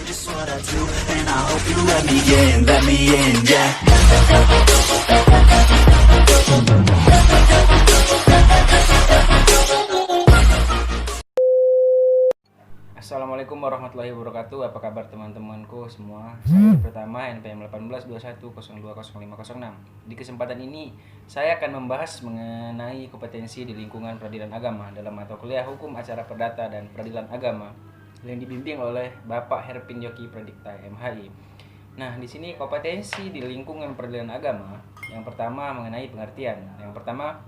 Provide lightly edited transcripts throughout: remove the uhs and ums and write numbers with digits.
It's what I do, and I hope you let me in, yeah. Assalamualaikum warahmatullahi wabarakatuh. Apa kabar teman-temanku semua? Saya pertama NPM 1821020506. Di kesempatan ini saya akan membahas mengenai kompetensi di lingkungan peradilan agama dalam mata kuliah Hukum Acara Perdata dan Peradilan Agama yang dibimbing oleh Bapak Herpin Yoki Pradikta MHI. Nah, di sini kompetensi di lingkungan peradilan agama yang pertama mengenai pengertian. Yang pertama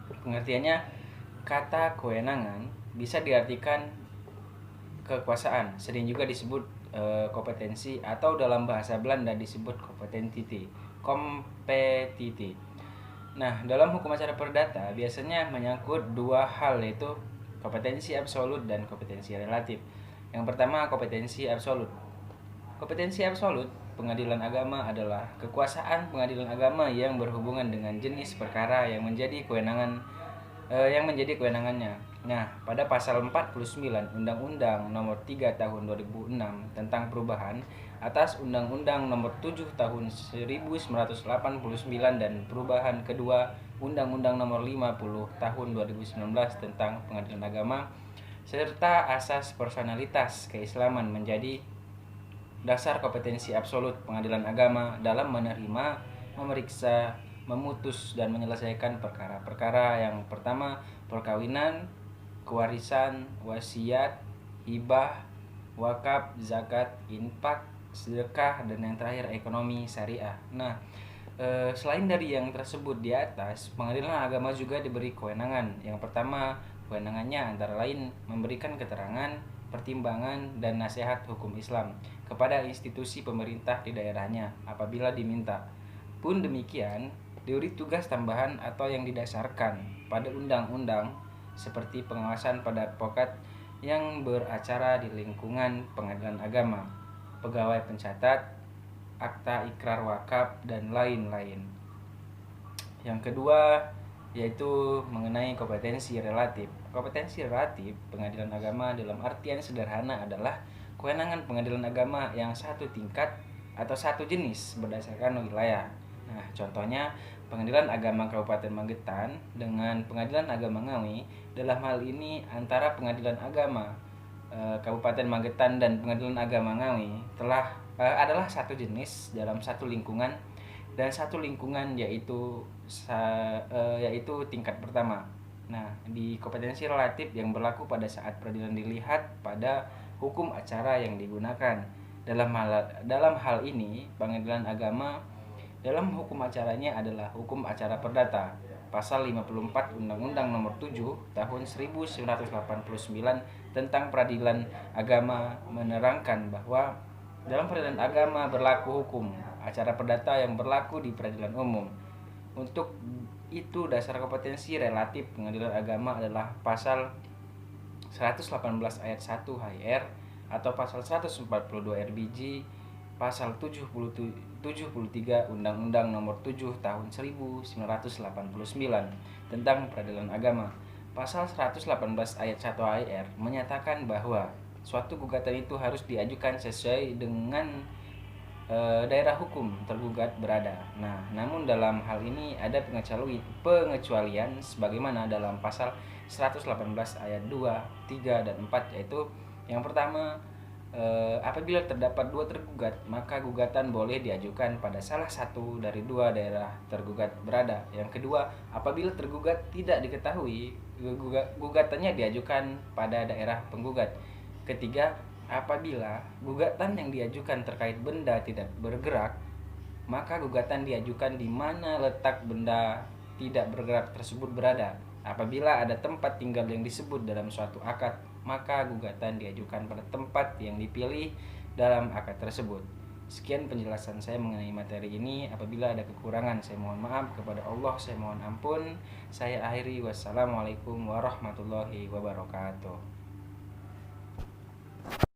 pengertiannya, kata kewenangan bisa diartikan kekuasaan, sering juga disebut kompetensi atau dalam bahasa Belanda disebut kompetiti. Nah, dalam hukum acara perdata biasanya menyangkut dua hal, yaitu kompetensi absolut dan kompetensi relatif. Yang pertama, kompetensi absolut. Kompetensi absolut pengadilan agama adalah kekuasaan pengadilan agama yang berhubungan dengan jenis perkara yang menjadi kewenangannya. Nah, pada pasal 49 Undang-Undang Nomor 3 Tahun 2006 tentang perubahan atas Undang-Undang Nomor 7 Tahun 1989 dan perubahan kedua Undang-Undang Nomor 50 Tahun 2019 tentang pengadilan agama serta asas personalitas keislaman menjadi dasar kompetensi absolut pengadilan agama dalam menerima, memeriksa, memutus dan menyelesaikan perkara-perkara. Yang pertama, perkawinan, kewarisan, wasiat, hibah, wakaf, zakat, infak, sedekah, dan yang terakhir ekonomi syariah. Nah, selain dari yang tersebut di atas, pengadilan agama juga diberi kewenangan. Yang pertama, kewenangannya antara lain memberikan keterangan, pertimbangan, dan nasihat hukum Islam kepada institusi pemerintah di daerahnya apabila diminta. Pun demikian, diberi tugas tambahan atau yang didasarkan pada undang-undang seperti pengawasan pada advokat yang beracara di lingkungan pengadilan agama, pegawai pencatat, akta ikrar wakaf, dan lain-lain. Yang kedua yaitu mengenai kompetensi relatif. Kompetensi relatif pengadilan agama dalam artian sederhana adalah kewenangan pengadilan agama yang satu tingkat atau satu jenis berdasarkan wilayah. Nah, contohnya Pengadilan Agama Kabupaten Magetan dengan Pengadilan Agama Ngawi. Dalam hal ini antara Pengadilan Agama Kabupaten Magetan dan Pengadilan Agama Ngawi adalah satu jenis dalam satu lingkungan, dan satu lingkungan yaitu tingkat pertama. Nah, di kompetensi relatif yang berlaku pada saat peradilan dilihat pada hukum acara yang digunakan. Dalam hal ini, pengadilan agama dalam hukum acaranya adalah hukum acara perdata. Pasal 54 Undang-Undang Nomor 7 Tahun 1989 tentang peradilan agama menerangkan bahwa dalam peradilan agama berlaku hukum acara perdata yang berlaku di peradilan umum. Untuk itu dasar kompetensi relatif pengadilan agama adalah pasal 118 ayat 1 HIR atau pasal 142 RBG, pasal 73 Undang-Undang Nomor 7 Tahun 1989 tentang peradilan agama. Pasal 118 ayat 1 HIR menyatakan bahwa suatu gugatan itu harus diajukan sesuai dengan daerah hukum tergugat berada. Nah, namun dalam hal ini ada pengecualian sebagaimana dalam pasal 118 ayat 2, 3, dan 4, yaitu yang pertama, apabila terdapat dua tergugat, maka gugatan boleh diajukan pada salah satu dari dua daerah tergugat berada. Yang kedua, apabila tergugat tidak diketahui, gugatannya diajukan pada daerah penggugat. Ketiga, apabila gugatan yang diajukan terkait benda tidak bergerak, maka gugatan diajukan di mana letak benda tidak bergerak tersebut berada. Apabila ada tempat tinggal yang disebut dalam suatu akad, maka gugatan diajukan pada tempat yang dipilih dalam akad tersebut. Sekian penjelasan saya mengenai materi ini. Apabila ada kekurangan, saya mohon maaf. Kepada Allah saya mohon ampun. Saya akhiri. Wassalamualaikum warahmatullahi wabarakatuh.